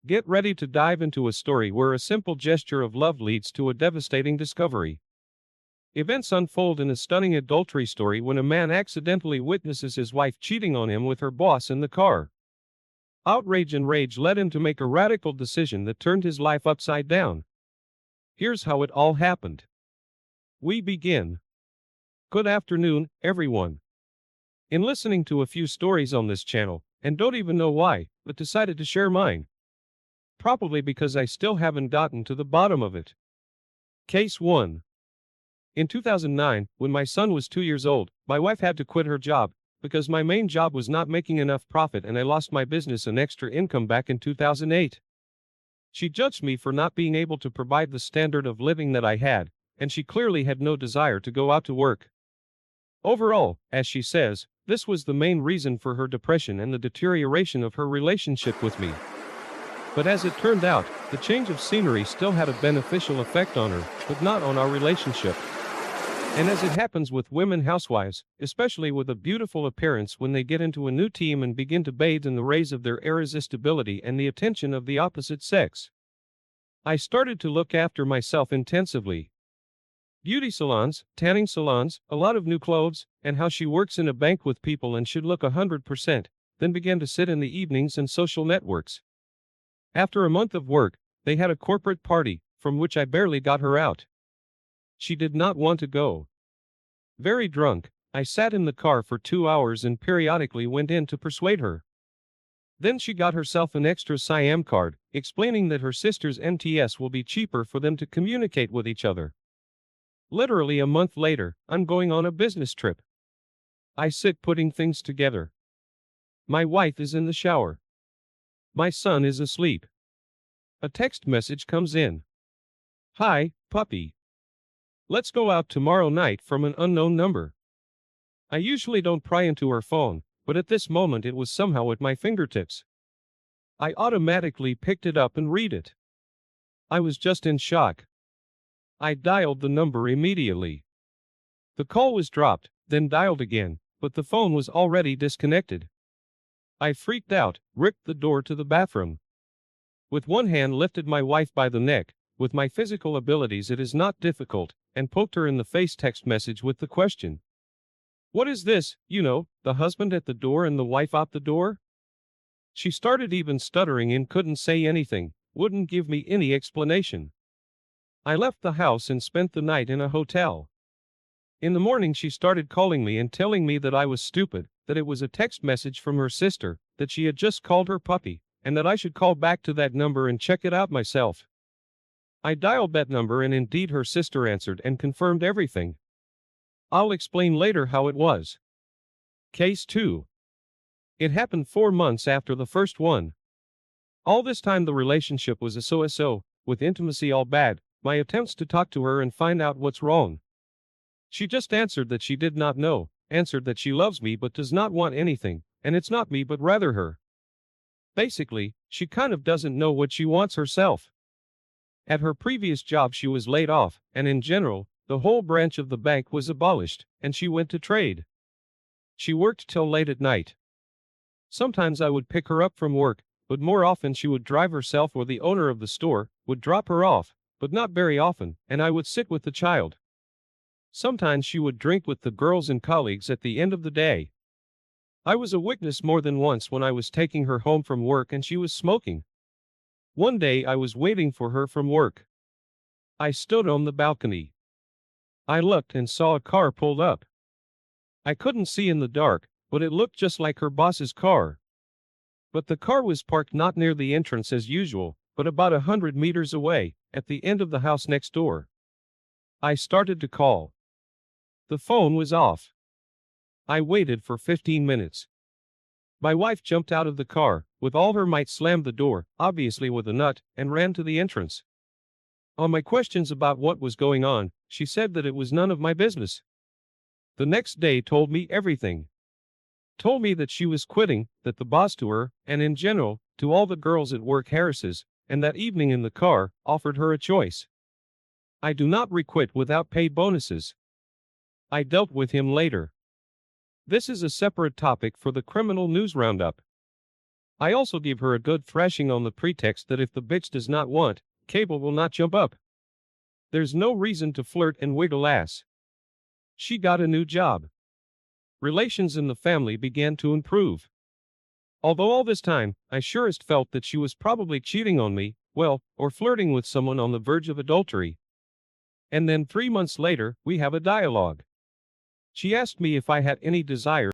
Get ready to dive into a story where a simple gesture of love leads to a devastating discovery. Events unfold in a stunning adultery story when a man accidentally witnesses his wife cheating on him with her boss in the car. Outrage and rage led him to make a radical decision that turned his life upside down. Here's how it all happened. We begin. Good afternoon, everyone. In listening to a few stories on this channel, and don't even know why, but decided to share mine. Probably because I still haven't gotten to the bottom of it. Case 1. In 2009, when my son was 2 years old, my wife had to quit her job because my main job was not making enough profit and I lost my business and extra income back in 2008. She judged me for not being able to provide the standard of living that I had, and she clearly had no desire to go out to work. Overall, as she says, this was the main reason for her depression and the deterioration of her relationship with me. But as it turned out, the change of scenery still had a beneficial effect on her, but not on our relationship. And as it happens with women housewives, especially with a beautiful appearance, when they get into a new team and begin to bathe in the rays of their irresistibility and the attention of the opposite sex, I started to look after myself intensively. Beauty salons, tanning salons, a lot of new clothes, and how she works in a bank with people and should look 100%, then began to sit in the evenings and social networks. After a month of work, they had a corporate party, from which I barely got her out. She did not want to go. Very drunk, I sat in the car for 2 hours and periodically went in to persuade her. Then she got herself an extra SIAM card, explaining that her sister's MTS will be cheaper for them to communicate with each other. Literally a month later, I'm going on a business trip. I sit putting things together. My wife is in the shower. My son is asleep. A text message comes in. Hi, puppy. Let's go out tomorrow night, from an unknown number. I usually don't pry into her phone, but at this moment it was somehow at my fingertips. I automatically picked it up and read it. I was just in shock. I dialed the number immediately. The call was dropped, then dialed again, but the phone was already disconnected. I freaked out, ripped the door to the bathroom. With one hand lifted my wife by the neck. With my physical abilities it is not difficult, and poked her in the face text message with the question. What is this, the husband at the door and the wife out the door? She started even stuttering and couldn't say anything, wouldn't give me any explanation. I left the house and spent the night in a hotel. In the morning she started calling me and telling me that I was stupid, that it was a text message from her sister, that she had just called her puppy, and that I should call back to that number and check it out myself. I dialed that number and indeed her sister answered and confirmed everything. I'll explain later how it was. Case 2. It happened 4 months after the first one. All this time the relationship was a so-so, with intimacy all bad, my attempts to talk to her and find out what's wrong. She just answered that she did not know, answered that she loves me but does not want anything, and it's not me but rather her. Basically, she kind of doesn't know what she wants herself. At her previous job she was laid off, and in general, the whole branch of the bank was abolished, and she went to trade. She worked till late at night. Sometimes I would pick her up from work, but more often she would drive herself or the owner of the store would drop her off, but not very often, and I would sit with the child. Sometimes she would drink with the girls and colleagues at the end of the day. I was a witness more than once when I was taking her home from work and she was smoking. One day I was waiting for her from work. I stood on the balcony. I looked and saw a car pulled up. I couldn't see in the dark, but it looked just like her boss's car. But the car was parked not near the entrance as usual, but about 100 meters away, at the end of the house next door. I started to call. The phone was off. I waited for 15 minutes. My wife jumped out of the car, with all her might slammed the door, obviously with a nut, and ran to the entrance. On my questions about what was going on, she said that it was none of my business. The next day told me everything. Told me that she was quitting, that the boss to her, and in general, to all the girls at work Harris's, and that evening in the car, offered her a choice. I do not requit without pay bonuses. I dealt with him later. This is a separate topic for the criminal news roundup. I also give her a good thrashing on the pretext that if the bitch does not want, cable will not jump up. There's no reason to flirt and wiggle ass. She got a new job. Relations in the family began to improve. Although all this time, I surest felt that she was probably cheating on me, well, or flirting with someone on the verge of adultery. And then 3 months later, we have a dialogue. She asked me if I had any desire